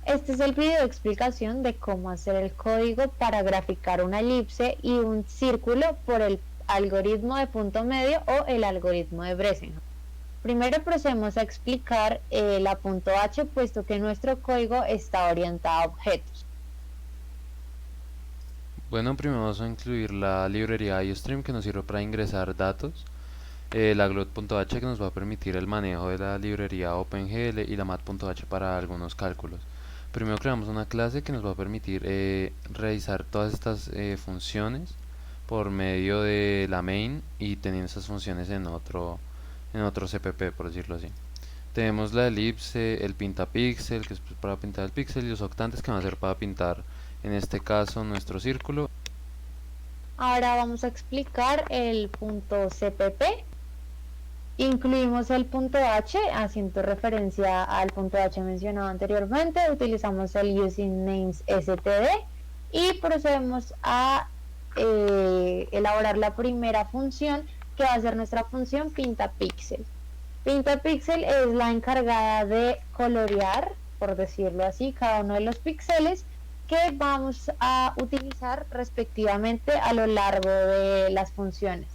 Este es el video de explicación de cómo hacer el código para graficar una elipse y un círculo por el algoritmo de punto medio o el algoritmo de Bresenham. Primero procedemos a explicar la punto H, puesto que nuestro código está orientado a objetos. Bueno, primero vamos a incluir la librería iostream que nos sirve para ingresar datos, la glot.h que nos va a permitir el manejo de la librería OpenGL y la mat.h para algunos cálculos. Primero creamos una clase que nos va a permitir realizar todas estas funciones por medio de la main y teniendo esas funciones en otro CPP, por decirlo así. Tenemos la elipse, el pintapíxel, que es para pintar el píxel, y los octantes, que van a ser para pintar, en este caso, nuestro círculo. Ahora vamos a explicar el punto CPP. Incluimos el punto H, haciendo referencia al punto H mencionado anteriormente. Utilizamos el using names std y procedemos a elaborar la primera función, que va a ser nuestra función pintapíxel. Pintapíxel es la encargada de colorear, por decirlo así, cada uno de los píxeles que vamos a utilizar respectivamente a lo largo de las funciones.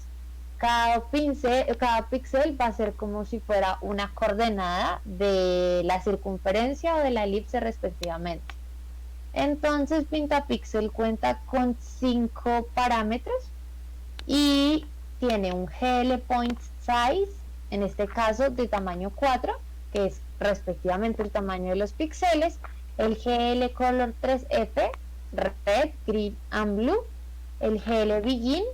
Cada píxel va a ser como si fuera una coordenada de la circunferencia o de la elipse respectivamente. Entonces pintapíxel cuenta con 5 parámetros y tiene un glPointSize, en este caso de tamaño 4, que es respectivamente el tamaño de los píxeles, el glColor3f, red, green and blue, el glBegin,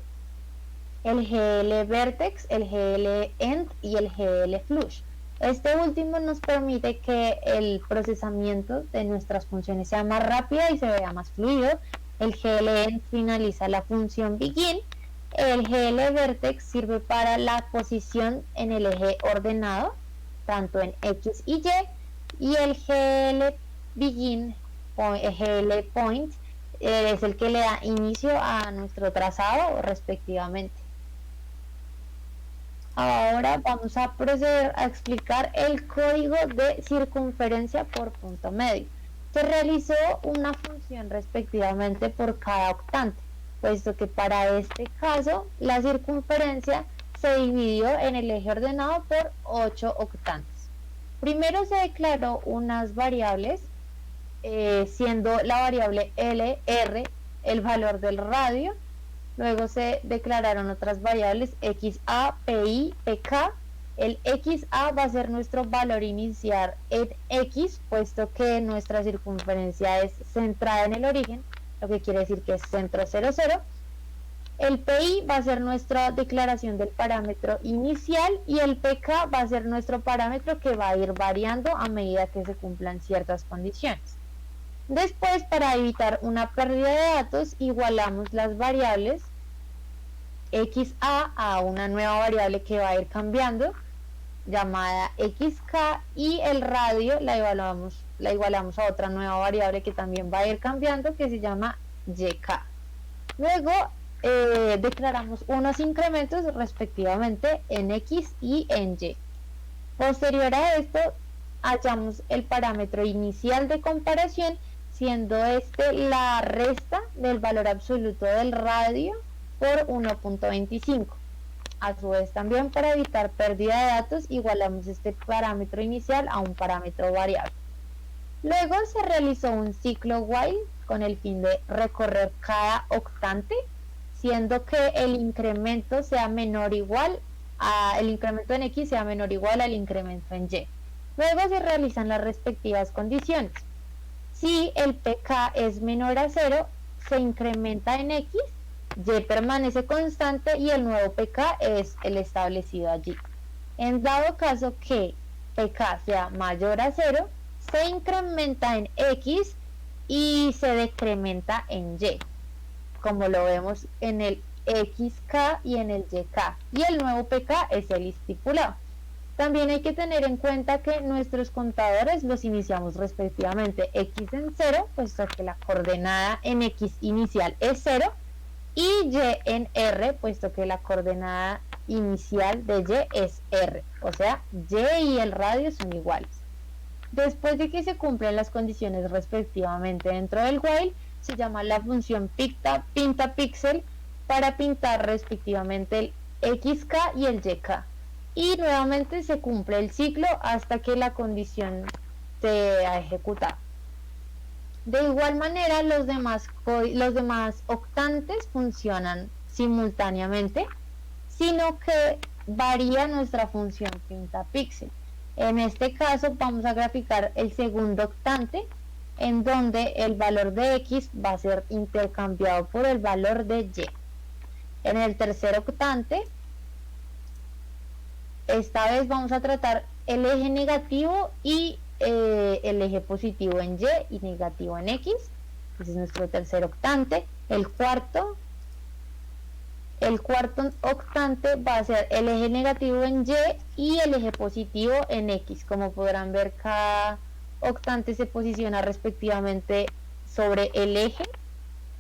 el glVertex, el glEnd y el glFlush. Este último nos permite que el procesamiento de nuestras funciones sea más rápido y se vea más fluido. El glEnd finaliza la función begin. El glVertex sirve para la posición en el eje ordenado, tanto en X y Y. Y el glBegin, glPoint, es el que le da inicio a nuestro trazado respectivamente. Ahora vamos a proceder a explicar el código de circunferencia por punto medio. Se realizó una función respectivamente por cada octante, puesto que para este caso la circunferencia se dividió en el eje ordenado por 8 octantes. Primero se declaró unas variables, siendo la variable LR el valor del radio. Luego se declararon otras variables XA, PI, PK. El XA va a ser nuestro valor inicial en X, puesto que nuestra circunferencia es centrada en el origen, lo que quiere decir que es centro 0, 0. El PI va a ser nuestra declaración del parámetro inicial y el PK va a ser nuestro parámetro que va a ir variando a medida que se cumplan ciertas condiciones. Después, para evitar una pérdida de datos, igualamos las variables XA a una nueva variable que va a ir cambiando, llamada XK, y el radio la igualamos a otra nueva variable que también va a ir cambiando, que se llama YK. Luego declaramos unos incrementos respectivamente en X y en Y. Posterior a esto, hallamos el parámetro inicial de comparación, siendo este la resta del valor absoluto del radio por 1.25. A su vez, también para evitar pérdida de datos, igualamos este parámetro inicial a un parámetro variable. Luego se realizó un ciclo while con el fin de recorrer cada octante, siendo que el incremento sea menor o igual el incremento en X sea menor o igual al incremento en Y. Luego se realizan las respectivas condiciones. Si el PK es menor a 0, se incrementa en X, Y permanece constante y el nuevo PK es el establecido allí. En dado caso que PK sea mayor a 0, se incrementa en X y se decrementa en Y, como lo vemos en el XK y en el YK, y el nuevo PK es el estipulado. También hay que tener en cuenta que nuestros contadores los iniciamos respectivamente X en 0, puesto que la coordenada en X inicial es 0, y Y en R, puesto que la coordenada inicial de Y es R, o sea, Y y el radio son iguales. Después de que se cumplen las condiciones respectivamente dentro del while, se llama la función pinta píxel para pintar respectivamente el xk y el yk. Y nuevamente se cumple el ciclo hasta que la condición se ha ejecutado. De igual manera, los demás octantes funcionan simultáneamente, sino que varía nuestra función pintapíxel. En este caso vamos a graficar el segundo octante, en donde el valor de x va a ser intercambiado por el valor de y. En el tercer octante, esta vez vamos a tratar el eje negativo y el eje positivo en y negativo en x. Ese es nuestro tercer octante. El cuarto octante va a ser el eje negativo en y el eje positivo en x. Como podrán ver, cada octante se posiciona respectivamente sobre el eje,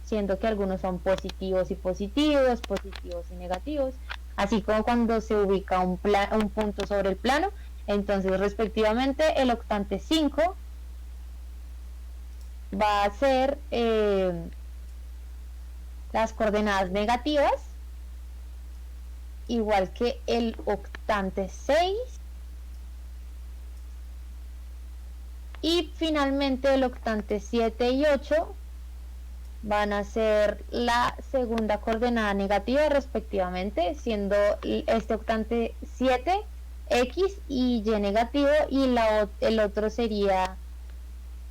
siendo que algunos son positivos y positivos, positivos y negativos, así como cuando se ubica un punto sobre el plano. Entonces, respectivamente, el octante 5 va a ser las coordenadas negativas, igual que el octante 6, y finalmente el octante 7 y 8 van a ser la segunda coordenada negativa respectivamente, siendo este octante 7 x y y negativo, y el otro sería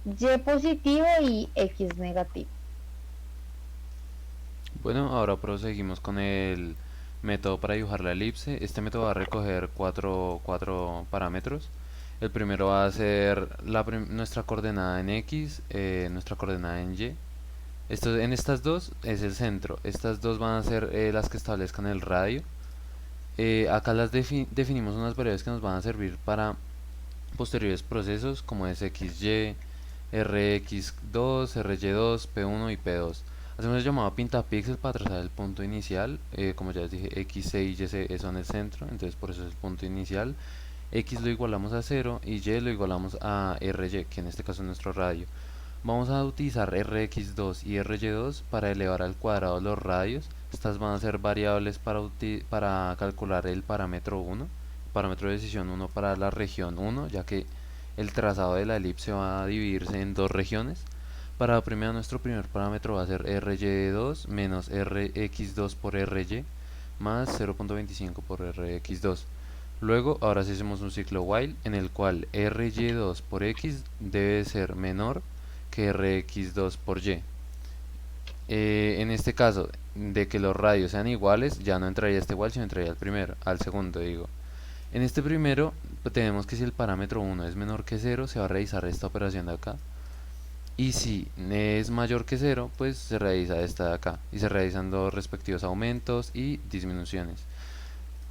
y positivo y x negativo. Bueno, ahora proseguimos con el método para dibujar la elipse. Este método va a recoger cuatro parámetros. El primero va a ser nuestra coordenada en x, nuestra coordenada en y. En estas dos es el centro. Estas dos van a ser las que establezcan el radio. Acá definimos unas variables que nos van a servir para posteriores procesos, como es xy, rx2, ry2, p1 y p2. Hacemos el llamado pintapíxel para trazar el punto inicial. Como ya les dije, x, y, y son el centro, entonces por eso es el punto inicial. X lo igualamos a 0 y y lo igualamos a ry, que en este caso es nuestro radio. Vamos a utilizar rx2 y ry2 para elevar al cuadrado los radios. Estas van a ser variables para calcular el parámetro 1, parámetro de decisión 1 para la región 1, ya que el trazado de la elipse va a dividirse en dos regiones. Para la primera, nuestro primer parámetro va a ser ry2 menos rx2 por ry más 0.25 por rx2. Luego, ahora sí hacemos un ciclo while en el cual ry2 por x debe ser menor que rx2 por y. En este caso, de que los radios sean iguales, ya no entraría este while, sino entraría al segundo, digo. En este primero, pues tenemos que si el parámetro 1 es menor que 0, se va a realizar esta operación de acá. Y si es mayor que 0, pues se realiza esta de acá. Y se realizan los respectivos aumentos y disminuciones.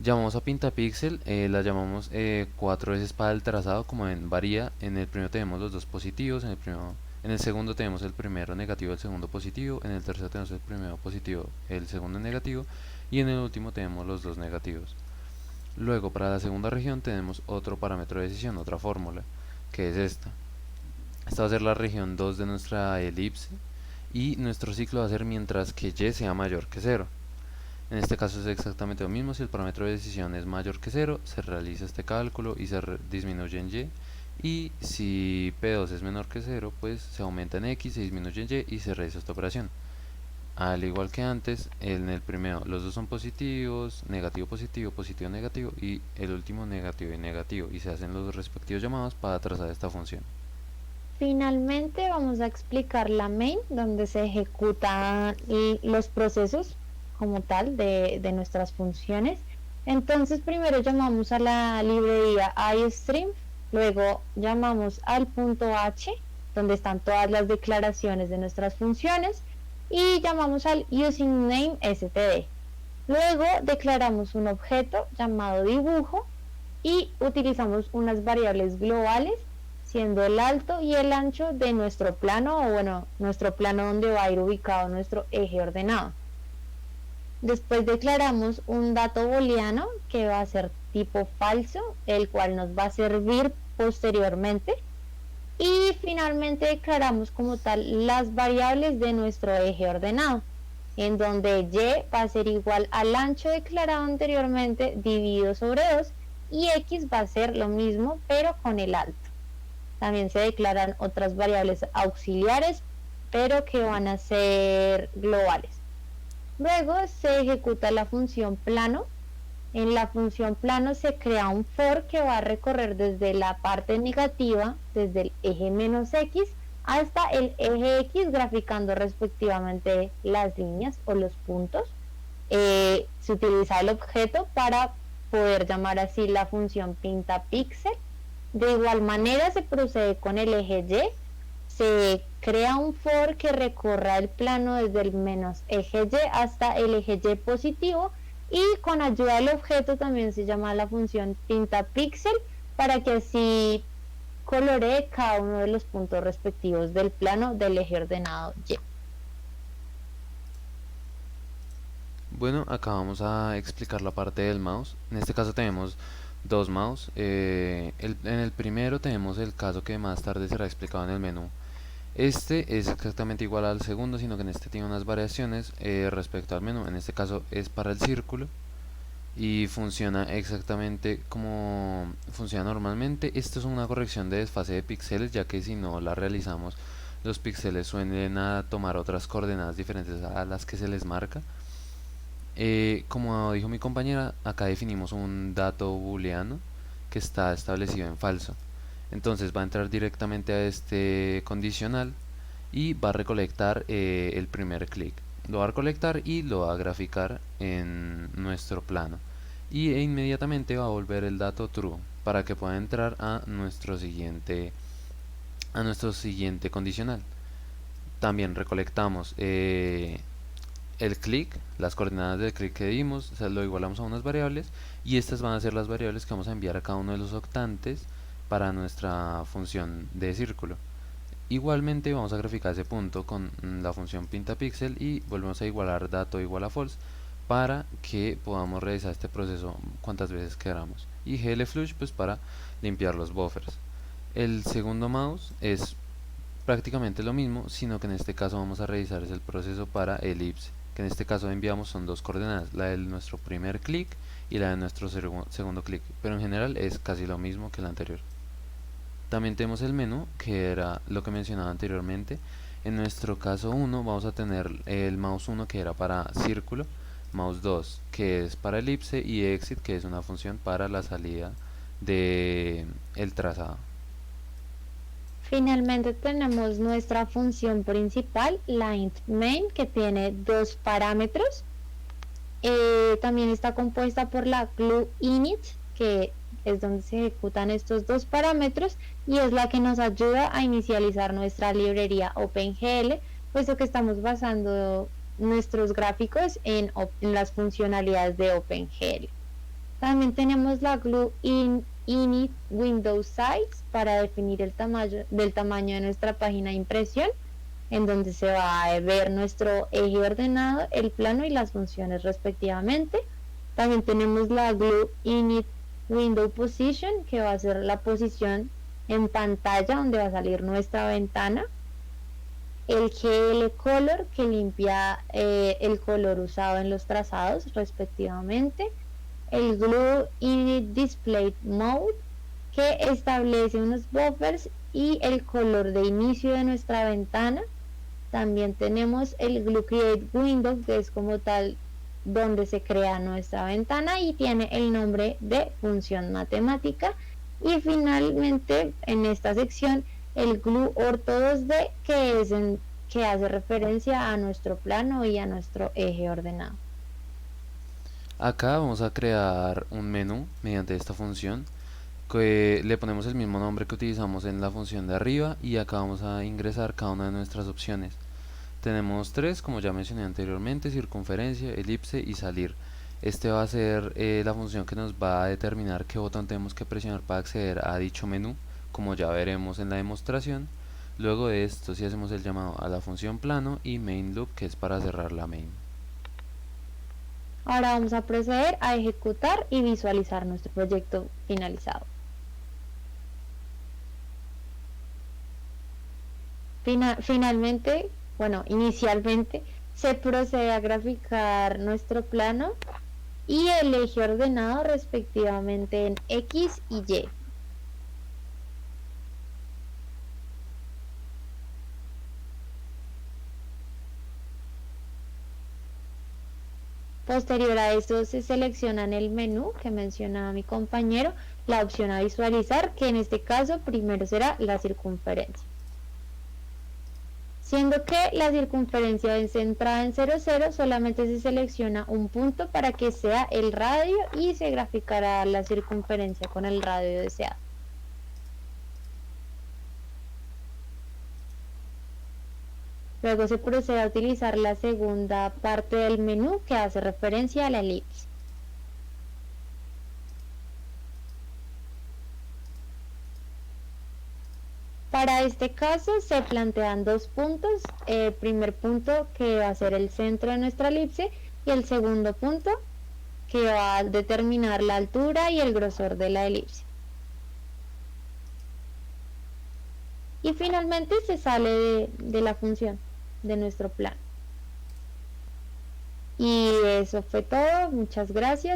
Llamamos a pintapíxel, la llamamos 4 veces para el trazado, como ven varía. En el primero tenemos los dos positivos, en el segundo tenemos el primero negativo, el segundo positivo, en el tercero tenemos el primero positivo, el segundo negativo, y en el último tenemos los dos negativos. Luego, para la segunda región tenemos otro parámetro de decisión, otra fórmula, que es esta. Esta va a ser la región 2 de nuestra elipse, y nuestro ciclo va a ser mientras que y sea mayor que 0. En este caso es exactamente lo mismo. Si el parámetro de decisión es mayor que 0, se realiza este cálculo y se disminuye en y. Y si P2 es menor que 0, pues se aumenta en x, se disminuye en y se realiza esta operación. Al igual que antes, en el primero los dos son positivos, negativo, positivo, positivo, negativo, y el último negativo y negativo, y se hacen los respectivos llamados para trazar esta función. Finalmente vamos a explicar la main, donde se ejecutan los procesos como tal de nuestras funciones. Entonces primero llamamos a la librería iStream, luego llamamos al punto h, donde están todas las declaraciones de nuestras funciones, y llamamos al usingName.std. Luego declaramos un objeto llamado dibujo y utilizamos unas variables globales, siendo el alto y el ancho de nuestro plano, o bueno, nuestro plano donde va a ir ubicado nuestro eje ordenado. Después declaramos un dato booleano que va a ser tipo falso, el cual nos va a servir posteriormente Y finalmente declaramos como tal las variables de nuestro eje ordenado, en donde y va a ser igual al ancho declarado anteriormente dividido sobre 2 y x va a ser lo mismo pero con el alto. También se declaran otras variables auxiliares pero que van a ser globales. Luego se ejecuta la función plano. En la función plano se crea un for que va a recorrer desde la parte negativa, desde el eje menos x, hasta el eje x, graficando respectivamente las líneas o los puntos. Se utiliza el objeto para poder llamar así la función pintapíxel. De igual manera se procede con el eje y. Se crea un for que recorra el plano desde el menos eje y hasta el eje y positivo, y con ayuda del objeto también se llama la función pintapíxel para que así coloree cada uno de los puntos respectivos del plano del eje ordenado Y. Bueno, acá vamos a explicar la parte del mouse. En este caso tenemos dos mouse. En el primero tenemos el caso que más tarde será explicado en el menú. Este es exactamente igual al segundo, sino que en este tiene unas variaciones respecto al menú. En este caso es para el círculo y funciona exactamente como funciona normalmente. Esto es una corrección de desfase de píxeles, ya que si no la realizamos, los píxeles suelen a tomar otras coordenadas diferentes a las que se les marca. Como dijo mi compañera, acá definimos un dato booleano que está establecido en falso. Entonces va a entrar directamente a este condicional y va a recolectar el primer clic. Lo va a recolectar y lo va a graficar en nuestro plano. Y inmediatamente va a volver el dato true para que pueda entrar a nuestro siguiente condicional. También recolectamos el clic, las coordenadas del clic que dimos, o sea, lo igualamos a unas variables y estas van a ser las variables que vamos a enviar a cada uno de los octantes para nuestra función de círculo. Igualmente vamos a graficar ese punto con la función pintapíxel y volvemos a igualar dato igual a false para que podamos realizar este proceso cuantas veces queramos, y glflush pues para limpiar los buffers. El segundo mouse es prácticamente lo mismo, sino que en este caso vamos a realizar el proceso para elipse, que en este caso enviamos son dos coordenadas, la de nuestro primer clic y la de nuestro segundo clic, pero en general es casi lo mismo que el anterior. También tenemos el menú, que era lo que mencionaba anteriormente. En nuestro caso 1 vamos a tener el mouse 1 que era para círculo, mouse 2 que es para elipse y exit que es una función para la salida de el trazado. Finalmente tenemos nuestra función principal, la int main, que tiene dos parámetros. También está compuesta por la glue init, que es donde se ejecutan estos dos parámetros y es la que nos ayuda a inicializar nuestra librería OpenGL, puesto que estamos basando nuestros gráficos en las funcionalidades de OpenGL. También tenemos la glue init window size para definir el tamaño de nuestra página de impresión, en donde se va a ver nuestro eje ordenado, el plano y las funciones respectivamente. También tenemos la glue init window position, que va a ser la posición en pantalla donde va a salir nuestra ventana. El GL color, que limpia el color usado en los trazados respectivamente. El glue init display mode, que establece unos buffers y el color de inicio de nuestra ventana. También tenemos el glue create window, que es como tal donde se crea nuestra ventana y tiene el nombre de función matemática. Y finalmente en esta sección el glue ortho 2D, que hace referencia a nuestro plano y a nuestro eje ordenado. Acá vamos a crear un menú mediante esta función que le ponemos el mismo nombre que utilizamos en la función de arriba, y acá vamos a ingresar cada una de nuestras opciones. Tenemos tres, como ya mencioné anteriormente: circunferencia, elipse y salir. Este va a ser la función que nos va a determinar qué botón tenemos que presionar para acceder a dicho menú, como ya veremos en la demostración. Luego de esto, si hacemos el llamado a la función plano y main loop, que es para cerrar la main. Ahora vamos a proceder a ejecutar y visualizar nuestro proyecto finalizado. Finalmente, bueno, inicialmente se procede a graficar nuestro plano y el eje ordenado respectivamente en X y Y. Posterior a eso se selecciona en el menú que mencionaba mi compañero la opción a visualizar, que en este caso primero será la circunferencia. Siendo que la circunferencia es centrada en 0, 0, solamente se selecciona un punto para que sea el radio y se graficará la circunferencia con el radio deseado. Luego se procede a utilizar la segunda parte del menú que hace referencia a la elipse. Para este caso se plantean dos puntos, el primer punto que va a ser el centro de nuestra elipse y el segundo punto que va a determinar la altura y el grosor de la elipse. Y finalmente se sale de la función de nuestro plano. Y eso fue todo, muchas gracias.